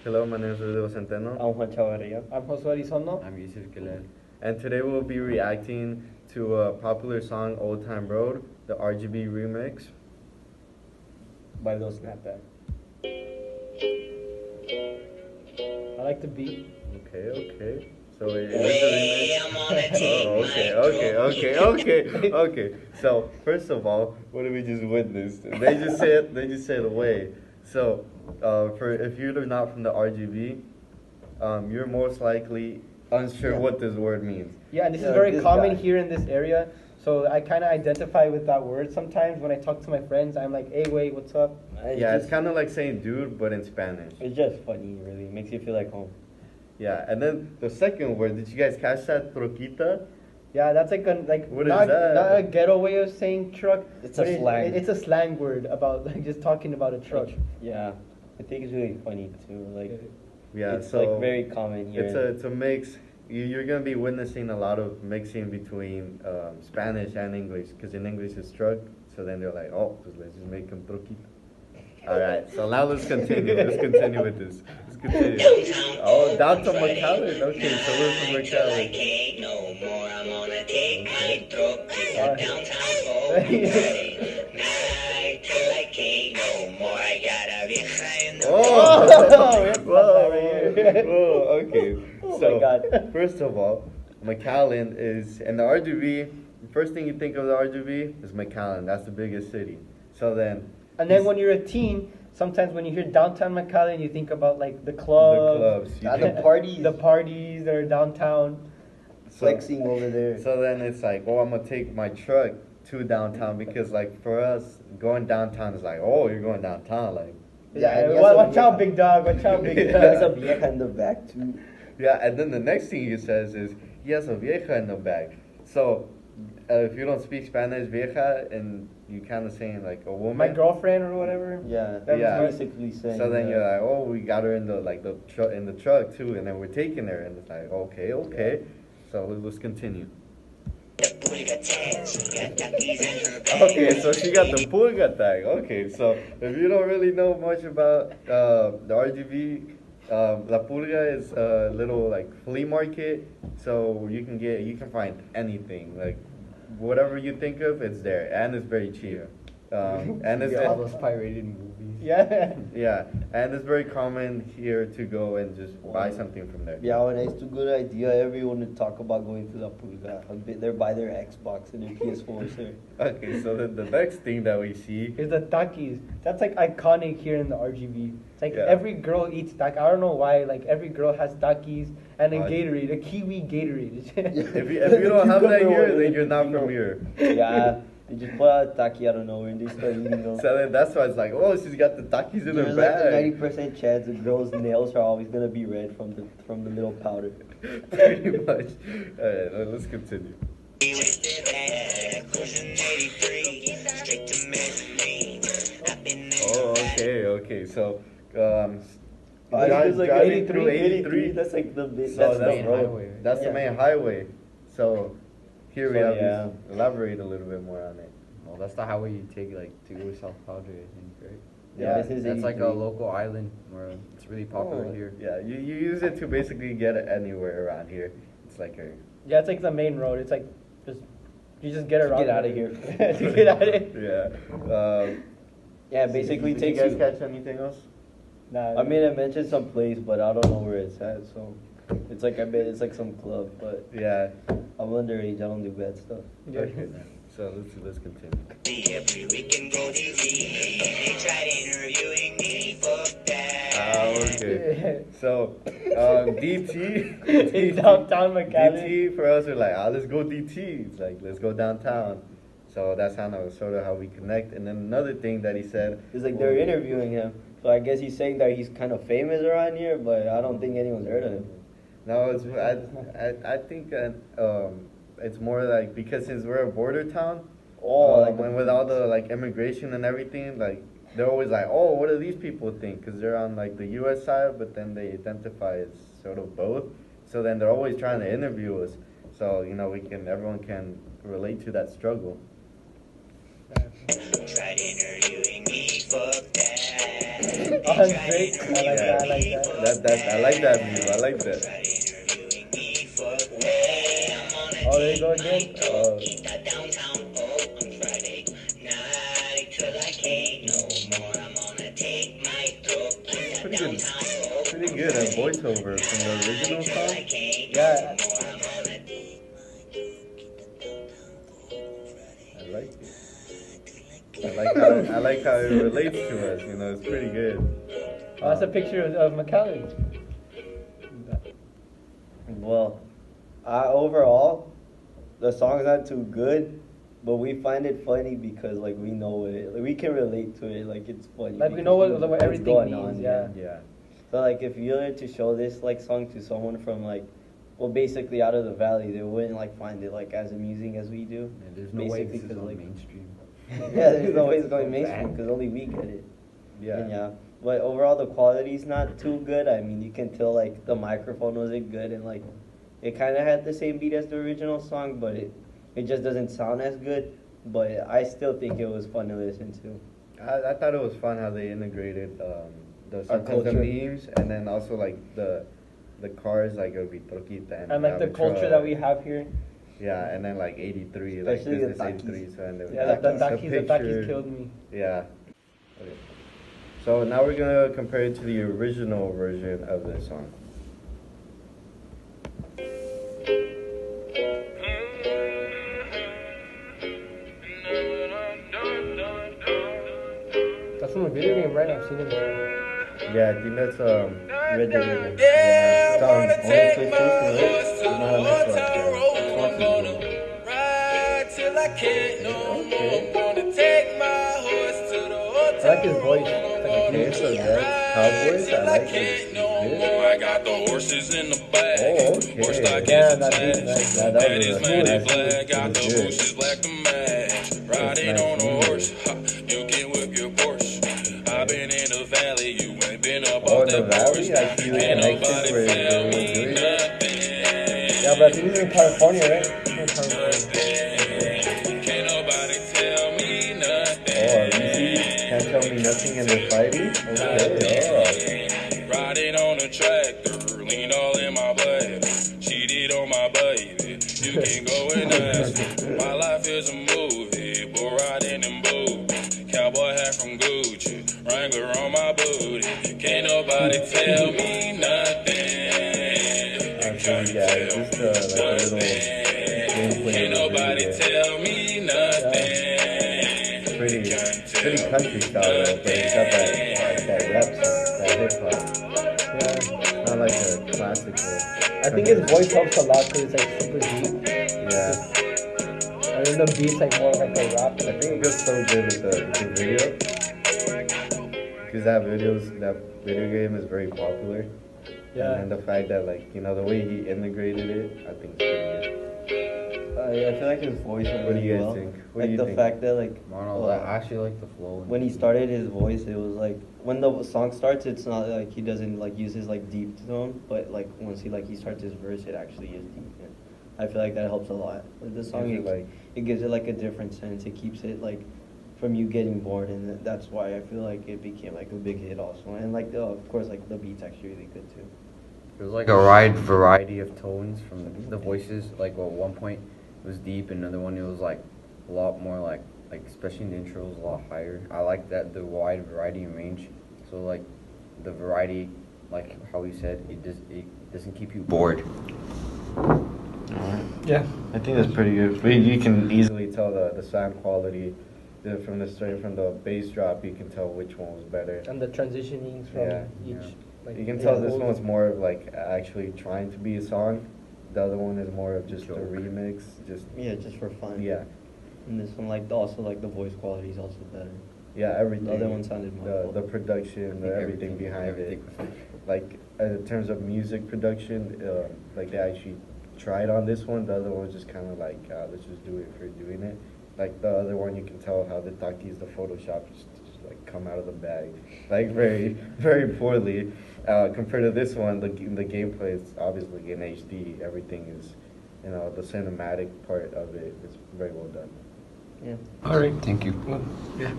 Hello, my name is Rodrigo Centeno. I'm Juan Chavarria. I'm Josue Elizondo. I'm Youssef Galal. And today we'll be reacting to a popular song, Old Time Road, the RGB remix. By those Snapback. I like the beat. Okay. So it is a remix. Okay. So first of all, what did we just witness? They just said away. So for if you're not from the RGB, you're most likely unsure what this word means. Yeah, and this is very common here in this area. So I kind of identify with that word sometimes when I talk to my friends. I'm like, hey, wait, what's up? It's kind of like saying dude, but in Spanish. It's just funny, really. It makes you feel like home. Yeah, and then the second word, did you guys catch that? Troquita? Yeah, that's like What not, is that? not a ghetto way of saying truck. It's a slang. It's a slang word about like just talking about a truck. Yeah, I think it's really funny too. Like, Yeah, it's so like very common here. it's a mix. You're gonna be witnessing a lot of mixing between Spanish and English, because in English it's truck. So then they're like, oh, pues let's just make them troquita. All right, so now let's continue. Let's continue with this. Let's continue. Oh, downtown McAllen. Okay, so we're from McAllen. Whoa, okay. Oh So, my God. first of all, McAllen is, and the RGB, the first thing you think of the RGB is McAllen. That's the biggest city. So then. And then when you're a teen, sometimes when you hear downtown McAllen, you think about like the clubs, The parties. the parties that are downtown. Flexing over there. So then it's like, oh, I'm gonna take my truck to downtown, because like for us, going downtown is like, oh, you're going downtown, like. Yeah, watch out, big dog. Watch out, big dog. There's a vieja in the back too. Yeah, and then the next thing he says is, he has a vieja in the back. So, if you don't speak Spanish, vieja, and you kind of saying like a woman. My girlfriend or whatever. Yeah, That's basically saying. So then you're like, oh, we got her in the truck too, and then we're taking her, and it's like, okay. So let's continue. Okay, so she got the pulga tag. Okay, so if you don't really know much about the RGB, La Pulga is a little like flea market, so you can find anything, like whatever you think of, it's there, and it's very cheap. And it's all those pirated movies. Yeah. And it's very common here to go and just buy something from there. Yeah, when it's a good idea, everyone would talk about going to La Pulga. They're by their Xbox and their PS4s there. Okay, so the next thing that we see Here's the takis. That's like iconic here in the RGB. It's like Yeah. every girl eats takis. I don't know why. Like every girl has takis and a Uh, Gatorade, a kiwi Gatorade. if you don't have that here, then you're not from here. Yeah, they just pull out a taki out of nowhere and they start eating them. So then that's why it's like, oh, she's got the takis in her There's like a bag. 90% chance a girl's nails are always gonna be red from the little powder. Pretty much. Alright, let's continue. Oh, okay. So, It's like driving through 83. That's like the big. So That's that's the main road. highway. That's the main highway. So here we So, have yeah. elaborate a little bit more on it. Well, that's the highway you take like to go to South Padre, I think, right? Yeah, this is That's like a 83. local island where it's really popular here. Yeah, you use it to basically get it anywhere around here. It's like a Yeah, it's like the main road. It's like you just get around. Get out of here. To get out of here. yeah. Yeah, basically did takes you guys you. catch anything else? Nah, I mean, I mentioned some place, but I don't know where it's at. So it's like I bet it's like some club, but Yeah. I'm underage. I don't do bad stuff. yeah. Okay. So let's continue. Okay. So DT In downtown McAllen. DT for us, we're like, let's go DT. It's like, let's go downtown. So that's sort of how we connect. And then another thing that he said, It's like they're interviewing him, so I guess he's saying that he's kind of famous around here, but I don't think anyone's heard of him. no, I think it's more like, because since we're a border town, when with all the like immigration and everything, like they're always like, oh, what do these people think? Because they're on like the U.S. side, but then they identify as sort of both. So then they're always trying to interview us. So everyone can relate to that struggle. Tried interviewing me, fuck that. Oh, Drake. I like that. I like that. I like that move. I like that. Tried interviewing me, fuck way. I'm on a Oh, there you go again. Eat that downtown, on Friday night till I can't no more. I'm gonna take my throat. Eat that Pretty good. downtown, Pretty good at voiceover from the original song. Yeah. I like it. I like how it relates to us. You know, it's pretty good. Oh, that's a picture of McAllen. Well, overall, the song's not too good, but we find it funny because like we know it, like, we can relate to it. Like it's funny. Like we because know what what's everything going means. on, Yeah. Yeah. So like if you were to show this like song to someone from like, well, basically out of the valley, they wouldn't like find it like as amusing as we do. Yeah, there's no way Basically this is 'cause, on like- mainstream. Yeah, there's no way it's going mainstream because only we get it. And yeah, but overall the quality's not too good. I mean, you can tell like the microphone wasn't good and like it kind of had the same beat as the original song, but it just doesn't sound as good. But I still think it was fun to listen to. I thought it was fun how they integrated the Our sometimes the culture. memes and then also like the cars like it would be troquita And like the culture truck. that we have here. Yeah, and then like 83, Especially the like business 83. So and Yeah, the Takis picture. killed me. Yeah. Okay. So now we're gonna compare it to the original version of this song. That's from a video game, right? I've seen it before. Yeah, I think that's Red Dead Redemption. yeah, it's on Only PlayStation, right? It's not on Xbox. I like his voice. Okay, so that's Cowboys. I like it. Good. I got the horses in the back. Oh, okay. Horse stock Yeah, is that attached. beat, nice. Yeah, that That was is a Manny nice- flag. Got the it was good. bushes black to match. Riding nice on a music. horse. Ha, you can whip your Porsche. I've been in the valley. You ain't been up Oh, off in the that valley, porch. I see the Ain't connection nobody where tell they were me doing it. nothing. Yeah, but he's in California, right? He's in California. Can't nobody tell me nothing. Oh, you see, can't tell me nothing in the fighting. Okay, Riding on a tractor, lean all in my blood. Cheated on my baby. You can go and ask me. My life is a movie, bull riding in boots. Cowboy hat from Gucci, Wrangler on my booty. Can't nobody tell me nothing. So yeah, it's just like a little gameplay. Can't of the nobody video. tell me nothing. Pretty country style though, but it's got that rap song, that hip hop. Yeah. Not like a classical. I think his voice helps a lot because it's like super deep. Yeah, And then the beat's like more like a rap. I think it goes so good with the video because that video game is very popular. Yeah. And the fact that like the way he integrated it, I think it's pretty good. I feel like his voice went What do really you guys well. think? What do Like you the think? fact that like Ronald, I actually like the flow. when he started his voice, it was like when the song starts, it's not like he doesn't like use his like deep tone, but like once he starts his verse, it actually is deep. And I feel like that helps a lot. With the song, Gives it, it gives it like a different sense. It keeps it like from you getting bored, and that's why I feel like it became like a big hit also. And like of course like the beat's actually really good too. It was like a wide variety of tones from the voices. Like at one point it was deep, another one it was like a lot more like especially in the intro was a lot higher. I like that the wide variety and range. So like the variety, like how he said, it doesn't keep you bored. Yeah. I think that's pretty good. But you can easily tell the sound quality from the bass drop. You can tell which one was better. And the transitionings from Yeah, each. yeah. Like, You can tell this old- one's more of like actually trying to be a song. The other one is more of just a Joke. remix. Just Yeah, just for fun. yeah, And this one like also like the voice quality is also better. yeah. Everything. The other one sounded the muffled. production, everything behind everything it. was good. Like in terms of music production, like they actually tried on this one. The other one was just kind of like let's just do it for doing it. Like the other one, you can tell how the Takis, the Photoshop just like come out of the bag, like very very poorly. Compared to this one, the gameplay is obviously in HD. Everything is, the cinematic part of it is very well done. Yeah. All right. Thank you. Well, yeah.